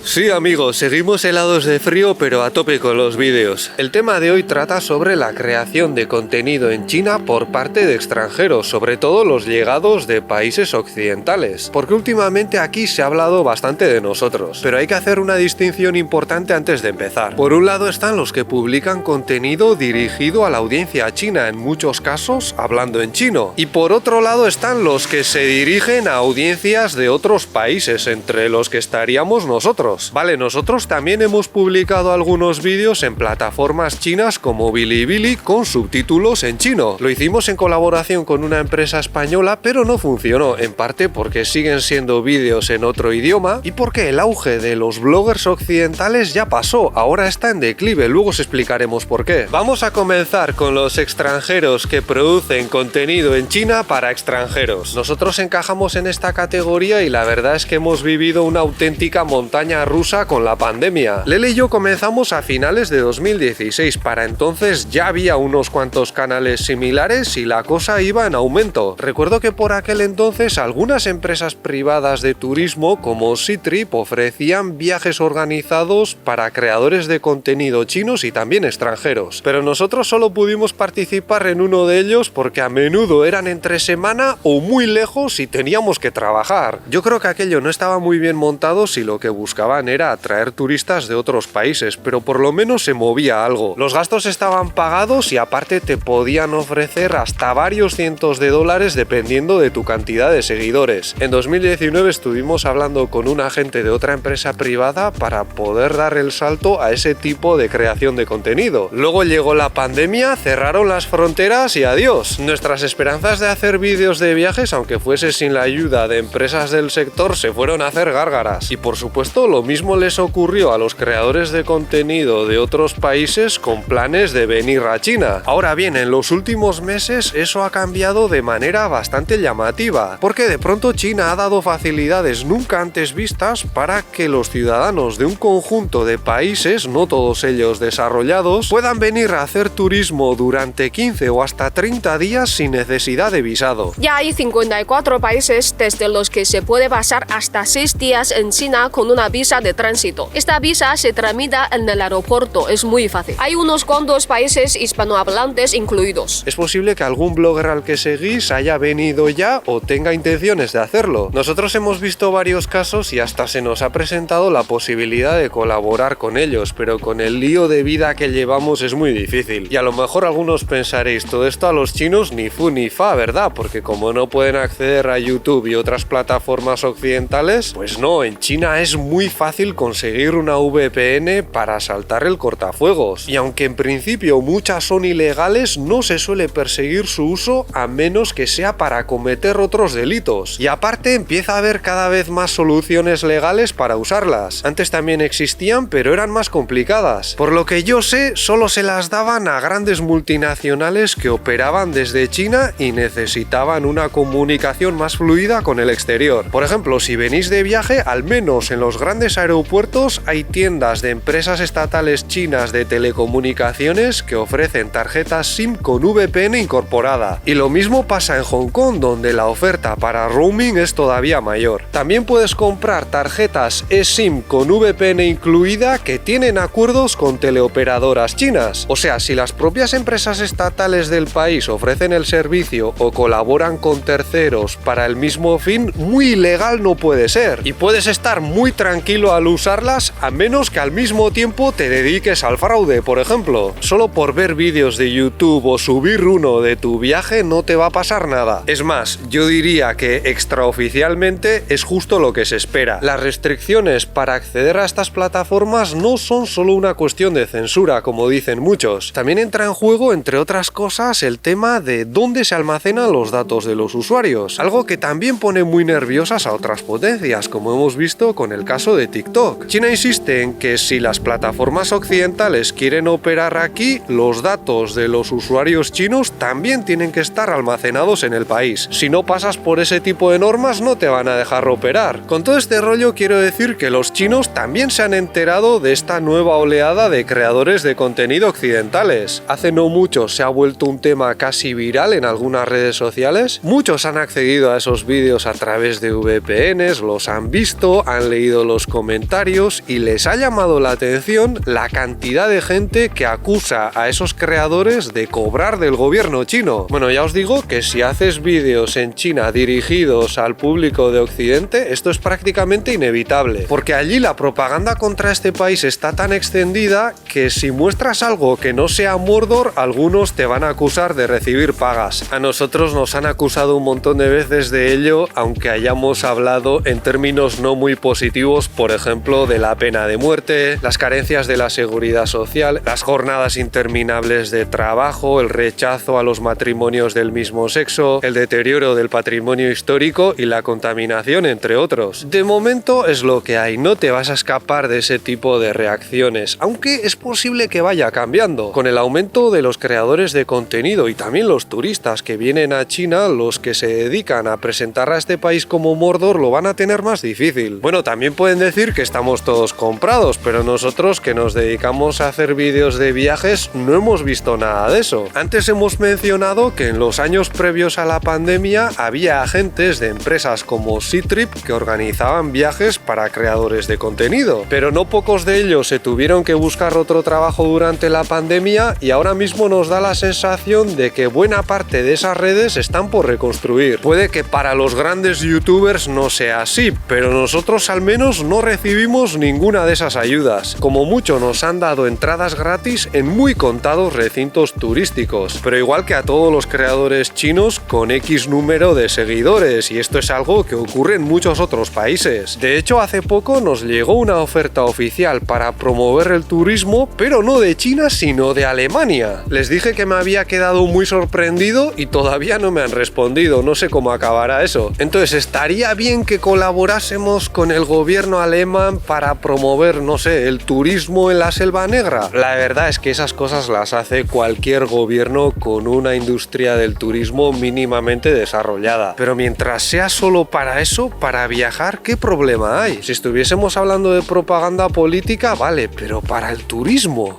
Sí amigos, seguimos helados de frío pero a tope con los vídeos. El tema de hoy trata sobre la creación de contenido en China por parte de extranjeros, sobre todo los llegados de países occidentales. Porque últimamente aquí se ha hablado bastante de nosotros, pero hay que hacer una distinción importante antes de empezar. Por un lado están los que publican contenido dirigido a la audiencia china, en muchos casos hablando en chino. Y por otro lado están los que se dirigen a audiencias de otros países, entre los que estaríamos nosotros. Vale, nosotros también hemos publicado algunos vídeos en plataformas chinas como Bilibili con subtítulos en chino. Lo hicimos en colaboración con una empresa española, pero no funcionó, en parte porque siguen siendo vídeos en otro idioma y porque el auge de los bloggers occidentales ya pasó, ahora está en declive, luego os explicaremos por qué. Vamos a comenzar con los extranjeros que producen contenido en China para extranjeros. Nosotros encajamos en esta categoría y la verdad es que hemos vivido una auténtica montaña rusa con la pandemia. Lele y yo comenzamos a finales de 2016, para entonces ya había unos cuantos canales similares y la cosa iba en aumento. Recuerdo que por aquel entonces algunas empresas privadas de turismo como Ctrip ofrecían viajes organizados para creadores de contenido chinos y también extranjeros, pero nosotros solo pudimos participar en uno de ellos porque a menudo eran entre semana o muy lejos y teníamos que trabajar. Yo creo que aquello no estaba muy bien montado si lo que buscaban era atraer turistas de otros países, pero por lo menos se movía algo. Los gastos estaban pagados y aparte te podían ofrecer hasta varios cientos de dólares dependiendo de tu cantidad de seguidores. En 2019 estuvimos hablando con un agente de otra empresa privada para poder dar el salto a ese tipo de creación de contenido. Luego llegó la pandemia, cerraron las fronteras y adiós. Nuestras esperanzas de hacer vídeos de viajes, aunque fuese sin la ayuda de empresas del sector, se fueron a hacer gárgaras. Y por supuesto lo mismo les ocurrió a los creadores de contenido de otros países con planes de venir a China. Ahora bien, en los últimos meses eso ha cambiado de manera bastante llamativa, porque de pronto China ha dado facilidades nunca antes vistas para que los ciudadanos de un conjunto de países, no todos ellos desarrollados, puedan venir a hacer turismo durante 15 o hasta 30 días sin necesidad de visado. Ya hay 54 países desde los que se puede pasar hasta 6 días en China con una visa de tránsito. Esta visa se tramita en el aeropuerto, es muy fácil. Hay unos cuantos países hispanohablantes incluidos. Es posible que algún blogger al que seguís haya venido ya o tenga intenciones de hacerlo. Nosotros hemos visto varios casos y hasta se nos ha presentado la posibilidad de colaborar con ellos, pero con el lío de vida que llevamos es muy difícil. Y a lo mejor algunos pensaréis, todo esto a los chinos ni fu ni fa, ¿verdad? Porque como no pueden acceder a YouTube y otras plataformas occidentales, pues no, en China es muy fácil conseguir una VPN para saltar el cortafuegos. Y aunque en principio muchas son ilegales, no se suele perseguir su uso a menos que sea para cometer otros delitos. Y aparte empieza a haber cada vez más soluciones legales para usarlas. Antes también existían, pero eran más complicadas. Por lo que yo sé, solo se las daban a grandes multinacionales que operaban desde China y necesitaban una comunicación más fluida con el exterior. Por ejemplo, si venís de viaje, al menos en los grandes aeropuertos hay tiendas de empresas estatales chinas de telecomunicaciones que ofrecen tarjetas SIM con VPN incorporada. Y lo mismo pasa en Hong Kong, donde la oferta para roaming es todavía mayor. También puedes comprar tarjetas eSIM con VPN incluida que tienen acuerdos con teleoperadoras chinas. O sea, si las propias empresas estatales del país ofrecen el servicio o colaboran con terceros para el mismo fin, muy ilegal no puede ser. Y puedes estar muy tranquilo al usarlas, a menos que al mismo tiempo te dediques al fraude, por ejemplo. Solo por ver vídeos de YouTube o subir uno de tu viaje no te va a pasar nada. Es más, yo diría que extraoficialmente es justo lo que se espera. Las restricciones para acceder a estas plataformas no son solo una cuestión de censura, como dicen muchos. También entra en juego, entre otras cosas, el tema de dónde se almacenan los datos de los usuarios, algo que también pone muy nerviosas a otras potencias, como hemos visto con el caso de de TikTok. China insiste en que si las plataformas occidentales quieren operar aquí, los datos de los usuarios chinos también tienen que estar almacenados en el país. Si no pasas por ese tipo de normas, no te van a dejar operar. Con todo este rollo quiero decir que los chinos también se han enterado de esta nueva oleada de creadores de contenido occidentales. Hace no mucho se ha vuelto un tema casi viral en algunas redes sociales. Muchos han accedido a esos vídeos a través de VPNs, los han visto, han leído los comentarios y les ha llamado la atención la cantidad de gente que acusa a esos creadores de cobrar del gobierno chino. Bueno, ya os digo que si haces vídeos en China dirigidos al público de Occidente, esto es prácticamente inevitable, porque allí la propaganda contra este país está tan extendida que si muestras algo que no sea Mordor, algunos te van a acusar de recibir pagas. A nosotros nos han acusado un montón de veces de ello, aunque hayamos hablado en términos no muy positivos, por ejemplo, de la pena de muerte, las carencias de la seguridad social, las jornadas interminables de trabajo, el rechazo a los matrimonios del mismo sexo, el deterioro del patrimonio histórico y la contaminación, entre otros. De momento es lo que hay, no te vas a escapar de ese tipo de reacciones, aunque es posible que vaya cambiando. Con el aumento de los creadores de contenido y también los turistas que vienen a China, los que se dedican a presentar a este país como Mordor lo van a tener más difícil. Bueno, también pueden decir que estamos todos comprados, pero nosotros que nos dedicamos a hacer vídeos de viajes no hemos visto nada de eso. Antes hemos mencionado que en los años previos a la pandemia había agentes de empresas como Ctrip que organizaban viajes para creadores de contenido, pero no pocos de ellos se tuvieron que buscar otro trabajo durante la pandemia y ahora mismo nos da la sensación de que buena parte de esas redes están por reconstruir. Puede que para los grandes youtubers no sea así, pero nosotros al menos no recibimos ninguna de esas ayudas. Como mucho nos han dado entradas gratis en muy contados recintos turísticos, pero igual que a todos los creadores chinos con X número de seguidores, y esto es algo que ocurre en muchos otros países. De hecho, hace poco nos llegó una oferta oficial para promover el turismo, pero no de China, sino de Alemania. Les dije que me había quedado muy sorprendido y todavía no me han respondido, no sé cómo acabará eso. Entonces, ¿estaría bien que colaborásemos con el gobierno alemán para promover, no sé, el turismo en la Selva Negra? La verdad es que esas cosas las hace cualquier gobierno con una industria del turismo mínimamente desarrollada. Pero mientras sea solo para eso, para viajar, ¿qué problema hay? Si estuviésemos hablando de propaganda política, vale, pero para el turismo.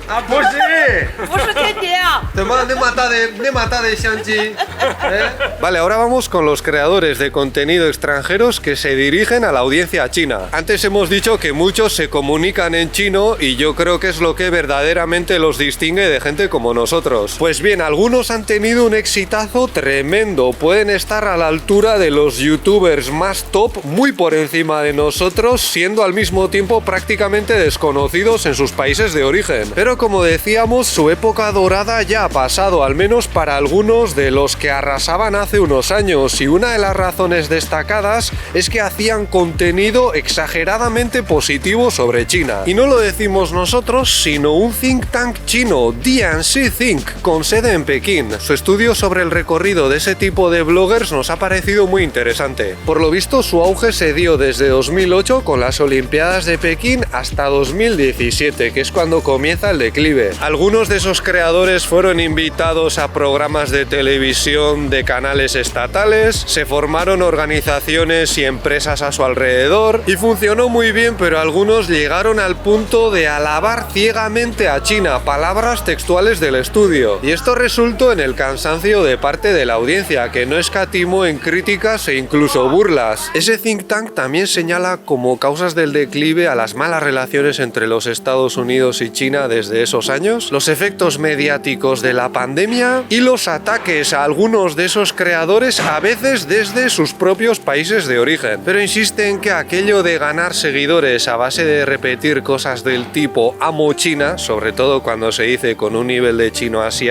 ¡Ah, pues sí! ¡Te mata de Shang-Chi! Vale, ahora vamos con los creadores de contenido extranjeros que se dirigen a la audiencia china. Antes hemos dicho que muchos se comunican en chino y yo creo que es lo que verdaderamente los distingue de gente como nosotros. Pues bien, algunos han tenido un exitazo tremendo. Pueden estar a la altura de los youtubers más top, muy por encima de nosotros, siendo al mismo tiempo prácticamente desconocidos en sus países de origen. Pero como decíamos, su época dorada ya ha pasado, al menos para algunos de los que arrasaban hace unos años, y una de las razones destacadas es que hacían contenido exageradamente positivo sobre China. Y no lo decimos nosotros, sino un think tank chino, DNC Think, con sede en Pekín. Su estudio sobre el recorrido de ese tipo de bloggers nos ha parecido muy interesante. Por lo visto, su auge se dio desde 2008 con las Olimpiadas de Pekín hasta 2017, que es cuando comienza el declive. Algunos de esos creadores fueron invitados a programas de televisión de canales estatales, se formaron organizaciones y empresas a su alrededor y funcionó muy bien, pero algunos llegaron al punto de alabar ciegamente a China, palabras textuales del estudio. Y esto resultó en el cansancio de parte de la audiencia, que no escatimó en críticas e incluso burlas. Ese think tank también señala como causas del declive a las malas relaciones entre los Estados Unidos y China desde esos años, los efectos mediáticos de la pandemia y los ataques a algunos de esos creadores, a veces desde sus propios países de origen. Pero insiste en que aquello de ganar seguidores a base de repetir cosas del tipo amo China, sobre todo cuando se dice con un nivel de chino así,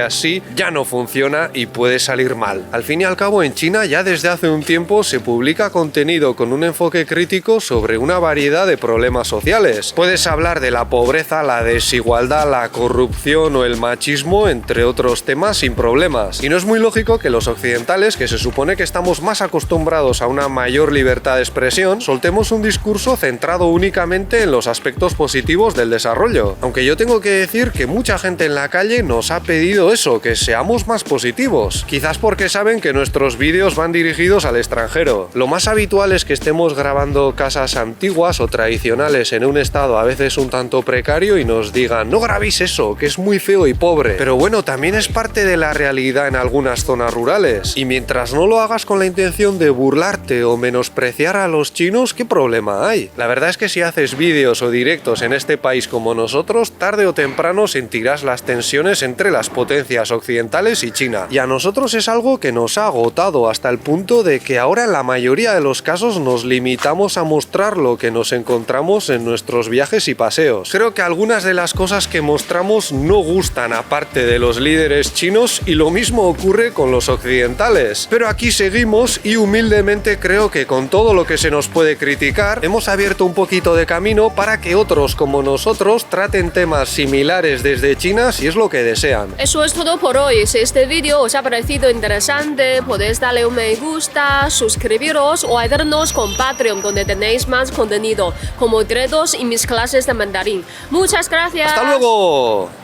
ya no funciona y puede salir mal. Al fin y al cabo, en China ya desde hace un tiempo se publica contenido con un enfoque crítico sobre una variedad de problemas sociales. Puedes hablar de la pobreza, la desigualdad, la corrupción o el machismo, entre otros temas, sin problemas. Y no es muy lógico que los occidentales, que se supone que estamos más acostumbrados a una mayor libertad de expresión, soltemos un discurso centrado únicamente en los aspectos positivos del desarrollo. Aunque yo tengo que decir que mucha gente en la calle nos ha pedido eso, que seamos más positivos. Quizás porque saben que nuestros vídeos van dirigidos al extranjero. Lo más habitual es que estemos grabando casas antiguas o tradicionales en un estado a veces un tanto precario y nos digan: no grabéis eso, que es muy feo y pobre. Pero bueno, también es parte de la realidad en algunas zonas rurales. Y mientras no lo hagas con la intención de burlarte o menospreciar a los chinos, ¿qué problema hay? La verdad es que si haces vídeos o directos en este país como nosotros, tarde o temprano sentirás las tensiones entre las potencias occidentales y China. Y a nosotros es algo que nos ha agotado hasta el punto de que ahora en la mayoría de los casos nos limitamos a mostrar lo que nos encontramos en nuestros viajes y paseos. Creo que algunas de las cosas que mostramos no gustan aparte de los líderes chinos y lo mismo ocurre con los occidentales. Pero aquí seguimos y humildemente creo que con todo lo que se nos puede criticar, hemos abierto un poquito de camino para que otros como nosotros traten temas similares desde China si es lo que desean. Eso es todo por hoy. Si este vídeo os ha parecido interesante, podéis darle un me gusta, suscribiros o ayudarnos con Patreon, donde tenéis más contenido, como directos y mis clases de mandarín. Muchas gracias. ¡Hasta luego!